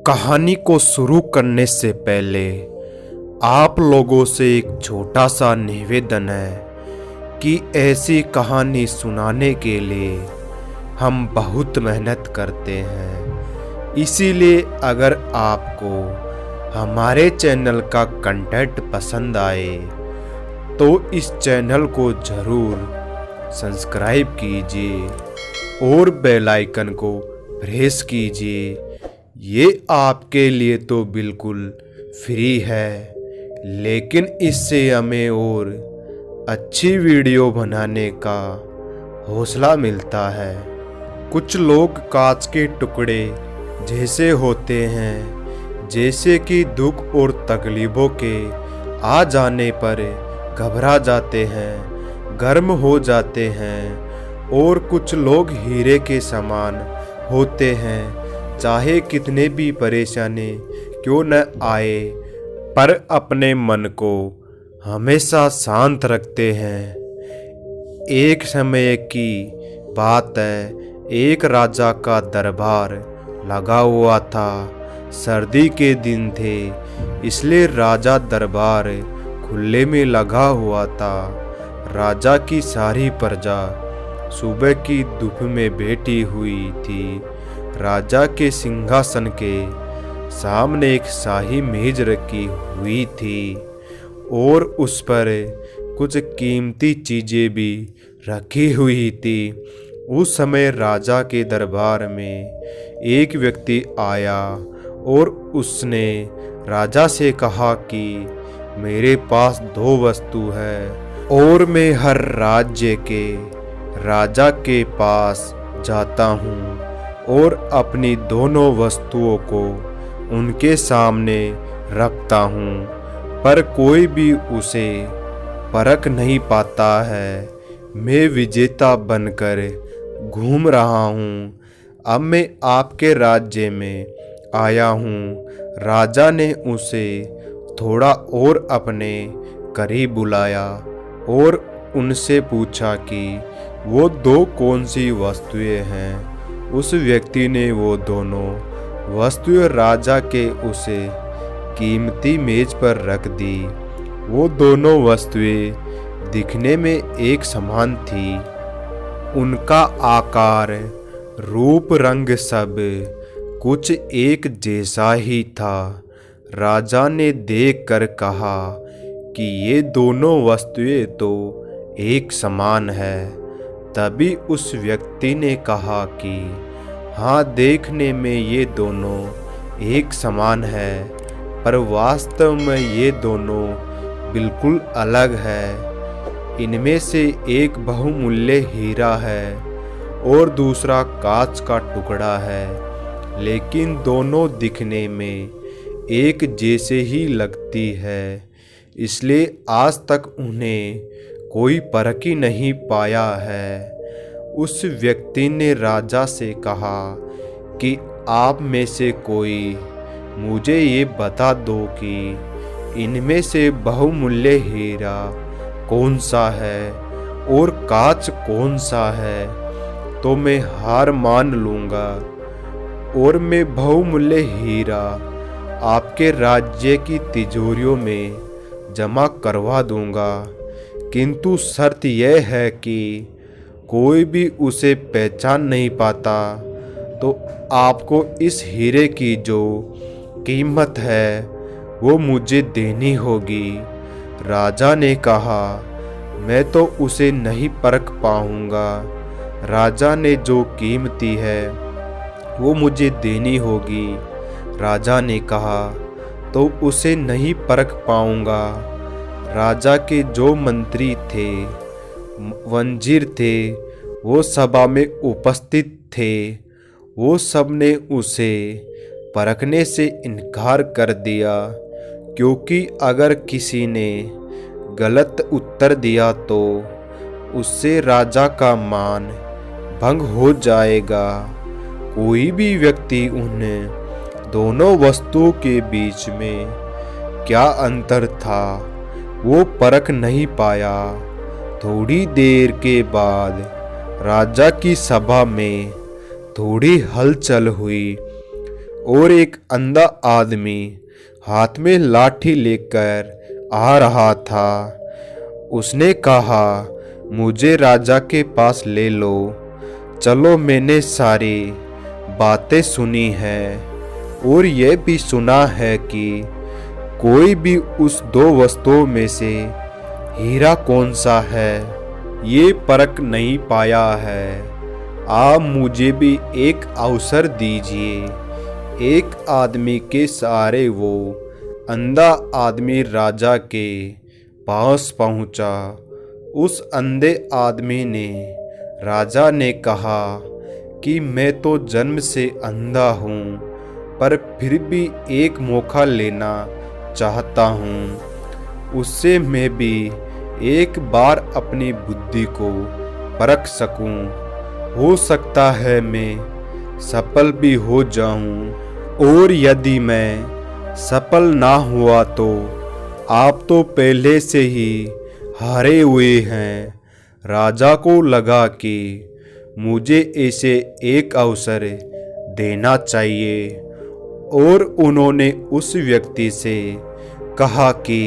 कहानी को शुरू करने से पहले आप लोगों से एक छोटा सा निवेदन है कि ऐसी कहानी सुनाने के लिए हम बहुत मेहनत करते हैं। इसीलिए अगर आपको हमारे चैनल का कंटेंट पसंद आए तो इस चैनल को ज़रूर सब्सक्राइब कीजिए और बेल आइकन को प्रेस कीजिए। ये आपके लिए तो बिल्कुल फ्री है, लेकिन इससे हमें और अच्छी वीडियो बनाने का हौसला मिलता है। कुछ लोग कांच के टुकड़े जैसे होते हैं, जैसे कि दुख और तकलीफ़ों के आ जाने पर घबरा जाते हैं, गर्म हो जाते हैं। और कुछ लोग हीरे के समान होते हैं, चाहे कितने भी परेशानी क्यों न आए, पर अपने मन को हमेशा शांत रखते हैं। एक समय की बात है, एक राजा का दरबार लगा हुआ था। सर्दी के दिन थे, इसलिए राजा दरबार खुले में लगा हुआ था। राजा की सारी प्रजा सुबह की धूप में बैठी हुई थी। राजा के सिंहासन के सामने एक शाही मेज रखी हुई थी और उस पर कुछ कीमती चीज़ें भी रखी हुई थी। उस समय राजा के दरबार में एक व्यक्ति आया और उसने राजा से कहा कि मेरे पास 2 वस्तु है और मैं हर राज्य के राजा के पास जाता हूँ और अपनी दोनों वस्तुओं को उनके सामने रखता हूँ, पर कोई भी उसे परख नहीं पाता है। मैं विजेता बनकर घूम रहा हूँ। अब मैं आपके राज्य में आया हूँ। राजा ने उसे थोड़ा और अपने करीब बुलाया और उनसे पूछा कि वो 2 कौन सी वस्तुएं हैं। उस व्यक्ति ने वो दोनों वस्तुएं राजा के उसे कीमती मेज पर रख दी। वो दोनों वस्तुएं दिखने में एक समान थी। उनका आकार, रूप, रंग सब कुछ एक जैसा ही था। राजा ने देखकर कहा कि ये दोनों वस्तुएं तो एक समान है। तभी उस व्यक्ति ने कहा कि हाँ, देखने में ये दोनों एक समान है, पर वास्तव में ये दोनों बिल्कुल अलग है। इनमें से एक बहुमूल्य हीरा है और दूसरा कांच का टुकड़ा है, लेकिन दोनों दिखने में एक जैसे ही लगती है। इसलिए आज तक उन्हें कोई परख ही नहीं पाया है। उस व्यक्ति ने राजा से कहा कि आप में से कोई मुझे ये बता दो कि इनमें से बहुमूल्य हीरा कौन सा है और कांच कौन सा है, तो मैं हार मान लूँगा और मैं बहुमूल्य हीरा आपके राज्य की तिजोरियों में जमा करवा दूँगा। किंतु शर्त यह है कि कोई भी उसे पहचान नहीं पाता, तो आपको इस हीरे की जो कीमत है वो मुझे देनी होगी। राजा ने कहा, मैं तो उसे नहीं परख पाऊंगा। राजा ने जो कीमती है वो मुझे देनी होगी। राजा ने कहा, तो उसे नहीं परख पाऊंगा। राजा के जो मंत्री थे, वजीर थे, वो सभा में उपस्थित थे। वो सब ने उसे परखने से इनकार कर दिया, क्योंकि अगर किसी ने गलत उत्तर दिया तो उससे राजा का मान भंग हो जाएगा। कोई भी व्यक्ति उन दोनों वस्तुओं के बीच में क्या अंतर था वो परख नहीं पाया। थोड़ी देर के बाद राजा की सभा में थोड़ी हलचल हुई और एक अंधा आदमी हाथ में लाठी लेकर आ रहा था। उसने कहा, मुझे राजा के पास ले लो। चलो, मैंने सारी बातें सुनी है और यह भी सुना है कि कोई भी उस दो वस्तुओं में से हीरा कौन सा है ये परख नहीं पाया है। आप मुझे भी एक अवसर दीजिए। एक आदमी के सहारे वो अंधा आदमी राजा के पास पहुंचा। उस अंधे आदमी ने राजा ने कहा कि मैं तो जन्म से अंधा हूँ, पर फिर भी एक मौका लेना चाहता हूँ। उससे मैं भी एक बार अपनी बुद्धि को परख सकूं। हो सकता है मैं सफल भी हो जाऊं, और यदि मैं सफल ना हुआ तो आप तो पहले से ही हारे हुए हैं। राजा को लगा कि मुझे इसे एक अवसर देना चाहिए, और उन्होंने उस व्यक्ति से कहा कि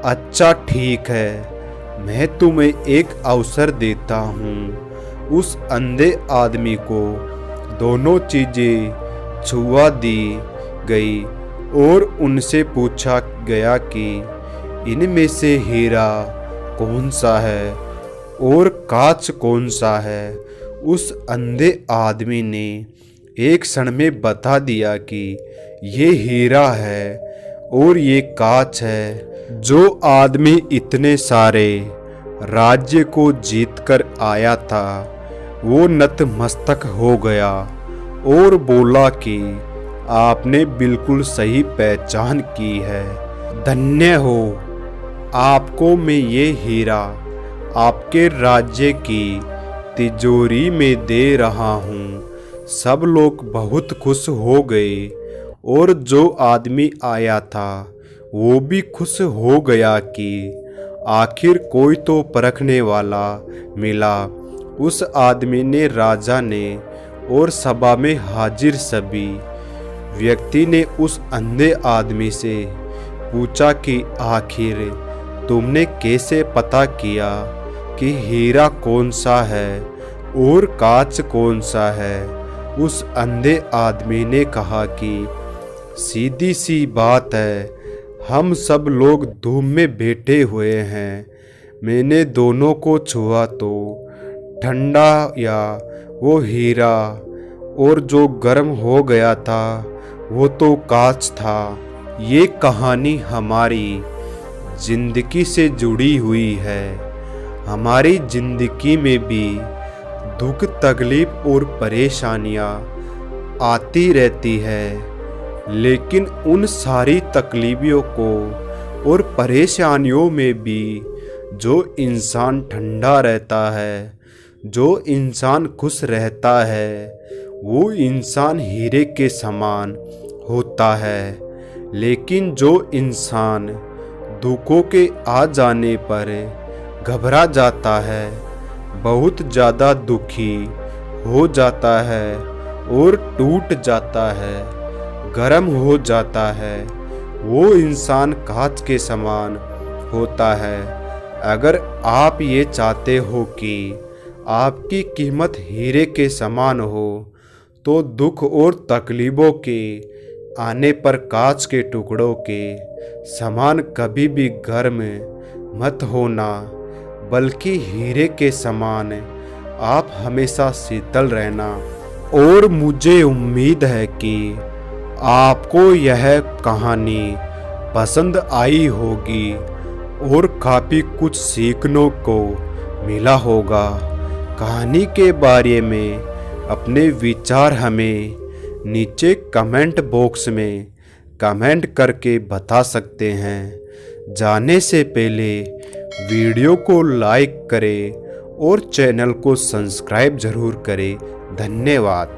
अच्छा ठीक है, मैं तुम्हें एक अवसर देता हूँ। उस अंधे आदमी को दोनों चीज़ें छुआ दी गई और उनसे पूछा गया कि इनमें से हीरा कौन सा है और कांच कौन सा है। उस अंधे आदमी ने एक क्षण में बता दिया कि ये हीरा है और ये कांच है। जो आदमी इतने सारे राज्य को जीतकर आया था वो नतमस्तक हो गया और बोला कि आपने बिल्कुल सही पहचान की है। धन्य हो, आपको मैं ये हीरा आपके राज्य की तिजोरी में दे रहा हूँ। सब लोग बहुत खुश हो गए और जो आदमी आया था वो भी खुश हो गया कि आखिर कोई तो परखने वाला मिला। उस आदमी ने, राजा ने और सभा में हाजिर सभी व्यक्ति ने उस अंधे आदमी से पूछा कि आखिर तुमने कैसे पता किया कि हीरा कौन सा है और कांच कौन सा है। उस अंधे आदमी ने कहा कि सीधी सी बात है, हम सब लोग धूम में बैठे हुए हैं। मैंने दोनों को छुआ तो ठंडा या वो हीरा, और जो गर्म हो गया था वो तो कांच था। ये कहानी हमारी जिंदगी से जुड़ी हुई है। हमारी जिंदगी में भी दुख, तकलीफ और परेशानियाँ आती रहती है, लेकिन उन सारी तकलीफों को और परेशानियों में भी जो इंसान ठंडा रहता है, जो इंसान खुश रहता है, वो इंसान हीरे के समान होता है। लेकिन जो इंसान दुखों के आ जाने पर घबरा जाता है, बहुत ज़्यादा दुखी हो जाता है और टूट जाता है, गर्म हो जाता है, वो इंसान कांच के समान होता है। अगर आप ये चाहते हो कि आपकी कीमत हीरे के समान हो, तो दुख और तकलीफों के आने पर कांच के टुकड़ों के समान कभी भी गर्म मत होना, बल्कि हीरे के समान आप हमेशा शीतल रहना। और मुझे उम्मीद है कि आपको यह कहानी पसंद आई होगी और काफ़ी कुछ सीखने को मिला होगा। कहानी के बारे में अपने विचार हमें नीचे कमेंट बॉक्स में कमेंट करके बता सकते हैं। जाने से पहले वीडियो को लाइक करें और चैनल को सब्सक्राइब ज़रूर करें। धन्यवाद।